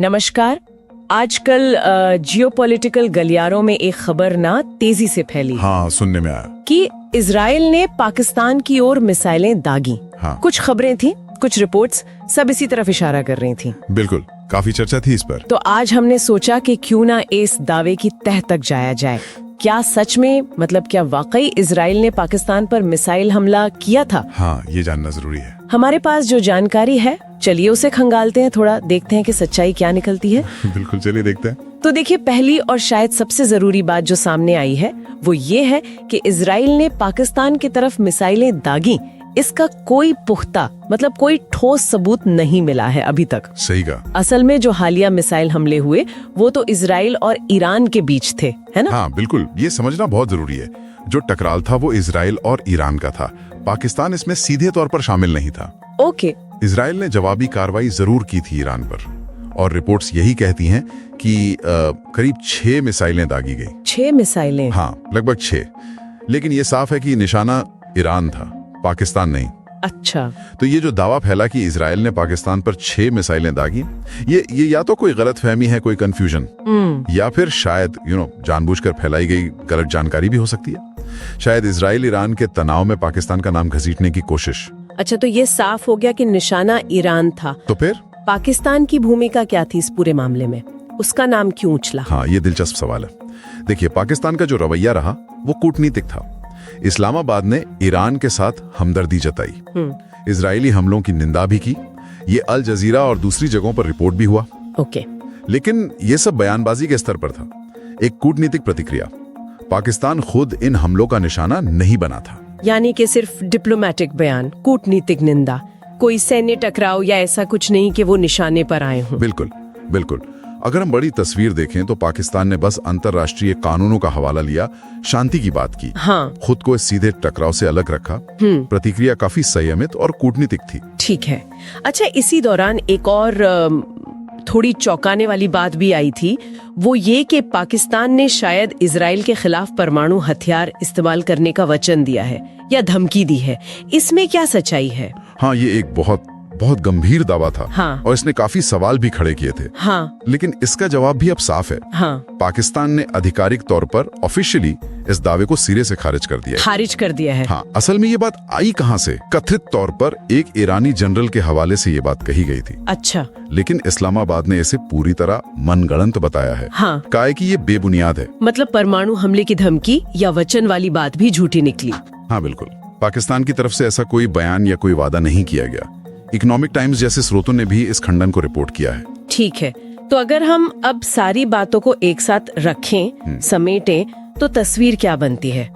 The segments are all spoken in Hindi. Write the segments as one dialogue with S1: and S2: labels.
S1: नमस्कार। आजकल जियोपॉलिटिकल गलियारों में एक खबर ना तेजी से फैली
S2: हाँ, सुनने में आया
S1: कि इजराइल ने पाकिस्तान की ओर मिसाइलें दागी।
S2: हाँ।
S1: कुछ खबरें थी, कुछ रिपोर्ट्स, सब इसी तरफ इशारा कर रही थी।
S2: बिल्कुल, काफी चर्चा थी इस पर।
S1: तो आज हमने सोचा कि क्यों ना इस दावे की तह तक जाया जाए। क्या सच में, मतलब क्या वाकई इजराइल ने पाकिस्तान पर मिसाइल हमला किया था?
S2: हाँ, ये जानना जरूरी है।
S1: हमारे पास जो जानकारी है, चलिए उसे खंगालते हैं, थोड़ा देखते हैं कि सच्चाई क्या निकलती है।
S2: बिल्कुल, चलिए देखते हैं।
S1: तो देखिए, पहली और शायद सबसे जरूरी बात जो सामने आई है वो ये है कि इजराइल ने पाकिस्तान की तरफ मिसाइलें दागी। इसका कोई पुख्ता, मतलब कोई ठोस सबूत नहीं मिला है अभी तक।
S2: सही कहा।
S1: असल में जो हालिया मिसाइल हमले हुए वो तो इजराइल और ईरान के बीच थे, है ना?
S2: हाँ बिल्कुल, ये समझना बहुत जरूरी है। जो टकराव था वो इजराइल और ईरान का था। पाकिस्तान इसमें सीधे तौर पर शामिल नहीं था।
S1: ओके।
S2: इजराइल ने जवाबी कार्रवाई जरूर की थी ईरान पर, और रिपोर्ट्स यही कहती हैं कि करीब 6 मिसाइलें दागी गई।
S1: 6 मिसाइलें?
S2: हाँ, लगभग 6। लेकिन ये साफ है कि निशाना ईरान था, पाकिस्तान नहीं।
S1: अच्छा।
S2: तो ये जो दावा फैला कि इजराइल ने पाकिस्तान पर 6 मिसाइलें दागी, ये या तो कोई गलतफहमी है, कोई कंफ्यूजन, या फिर शायद जानबूझकर फैलाई गई गलत जानकारी भी हो सकती है। शायद इजराइल ईरान के तनाव में पाकिस्तान का नाम घसीटने की कोशिश।
S1: अच्छा, तो ये साफ हो गया कि निशाना ईरान था।
S2: तो फिर
S1: पाकिस्तान की भूमिका क्या थी इस पूरे मामले में? उसका नाम क्यों उछला?
S2: हाँ, ये दिलचस्प सवाल है। देखिए, पाकिस्तान का जो रवैया रहा वो कूटनीतिक था। इस्लामाबाद ने ईरान के साथ हमदर्दी जताई, इजरायली हमलों की निंदा भी की। ये अल जजीरा और दूसरी जगहों पर रिपोर्ट भी हुआ।
S1: ओके।
S2: लेकिन ये सब बयानबाजी के स्तर पर था, एक कूटनीतिक प्रतिक्रिया। पाकिस्तान खुद इन हमलों का निशाना नहीं बना था।
S1: यानी कि सिर्फ डिप्लोमेटिक बयान, कूटनीतिक निंदा, कोई सैन्य टकराव या ऐसा कुछ नहीं कि वो निशाने पर आए हों।
S2: बिल्कुल बिल्कुल। अगर हम बड़ी तस्वीर देखें तो पाकिस्तान ने बस अंतर्राष्ट्रीय कानूनों का हवाला लिया, शांति की बात की।
S1: हाँ।
S2: खुद को इस सीधे टकराव से अलग रखा। प्रतिक्रिया काफी संयमित और कूटनीतिक थी।
S1: ठीक है। अच्छा, इसी दौरान एक और थोड़ी चौंकाने वाली बात भी आई थी, वो ये कि पाकिस्तान ने शायद इजराइल के खिलाफ परमाणु हथियार इस्तेमाल करने का वचन दिया है या धमकी दी है। इसमें क्या सच्चाई है?
S2: हाँ, ये एक बहुत बहुत गंभीर दावा था।
S1: हाँ।
S2: और इसने काफी सवाल भी खड़े किए थे।
S1: हाँ।
S2: लेकिन इसका जवाब भी अब साफ है।
S1: हाँ।
S2: पाकिस्तान ने आधिकारिक तौर पर ऑफिशियली इस दावे को सिरे से खारिज कर दिया है।
S1: खारिज कर दिया है?
S2: हाँ। असल में ये बात आई कहां से? कथित तौर पर एक ईरानी जनरल के हवाले से ये बात कही गई थी।
S1: अच्छा।
S2: लेकिन इस्लामाबाद ने इसे पूरी तरह मनगढ़ंत बताया है।
S1: हाँ।
S2: कहा है कि ये बेबुनियाद है।
S1: मतलब परमाणु हमले की धमकी या वचन वाली बात भी झूठी निकली?
S2: हाँ बिल्कुल। पाकिस्तान की तरफ से ऐसा कोई बयान या कोई वादा नहीं किया गया। इकोनॉमिक टाइम्स जैसे स्रोतों ने भी इस खंडन को रिपोर्ट किया है।
S1: ठीक है, तो अगर हम अब सारी बातों को एक साथ रखें, समेटें, तो तस्वीर क्या बनती है?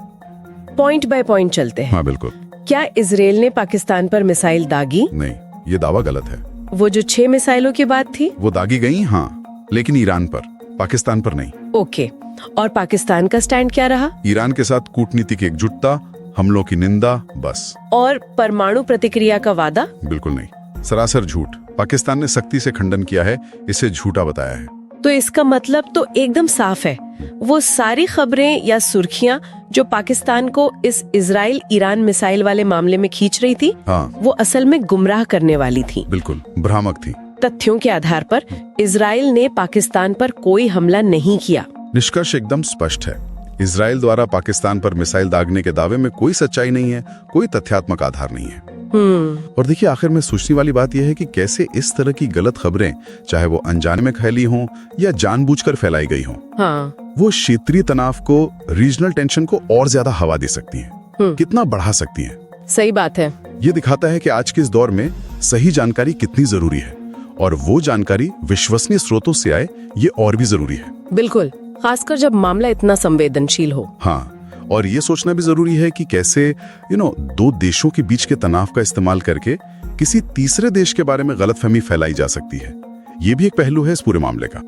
S1: पॉइंट बाय पॉइंट चलते हैं।
S2: हाँ बिल्कुल।
S1: क्या इजराइल ने पाकिस्तान पर मिसाइल दागी?
S2: नहीं, ये दावा गलत है।
S1: वो जो 6 मिसाइलों की बात थी
S2: वो दागी गई, हाँ, लेकिन ईरान पर, पाकिस्तान पर नहीं।
S1: ओके। और पाकिस्तान का स्टैंड क्या रहा?
S2: ईरान के साथ कूटनीतिक एकजुटता, हमलों की निंदा, बस।
S1: और परमाणु प्रतिक्रिया का वादा?
S2: बिल्कुल नहीं, सरासर झूठ। पाकिस्तान ने सख्ती से खंडन किया है, इसे झूठा बताया है।
S1: तो इसका मतलब तो एकदम साफ है, वो सारी खबरें या सुर्खियां जो पाकिस्तान को इस इजराइल ईरान मिसाइल वाले मामले में खींच रही थी,
S2: हाँ,
S1: वो असल में गुमराह करने वाली थी।
S2: बिल्कुल भ्रामक थी।
S1: तथ्यों के आधार पर इजराइल ने पाकिस्तान पर कोई हमला नहीं किया।
S2: निष्कर्ष एकदम स्पष्ट है। इजराइल द्वारा पाकिस्तान पर मिसाइल दागने के दावे में कोई सच्चाई नहीं है, कोई तथ्यात्मक आधार नहीं है। और देखिए, आखिर में सोचने वाली बात यह है कि कैसे इस तरह की गलत खबरें, चाहे वो अनजाने में फैली हों या जानबूझकर फैलाई गई हों,
S1: हाँ,
S2: वो क्षेत्रीय तनाव को, रीजनल टेंशन को और ज्यादा हवा दे सकती हैं, कितना बढ़ा सकती हैं।
S1: सही बात है।
S2: ये दिखाता है कि आज के इस दौर में सही जानकारी कितनी जरूरी है, और वो जानकारी विश्वसनीय स्रोतों से आए, ये और भी जरूरी है।
S1: बिल्कुल, खासकर जब मामला इतना संवेदनशील हो।
S2: हाँ, और ये सोचना भी जरूरी है कि कैसे दो देशों के बीच के तनाव का इस्तेमाल करके किसी तीसरे देश के बारे में गलतफहमी फैलाई जा सकती है। ये भी एक पहलू है इस पूरे मामले का।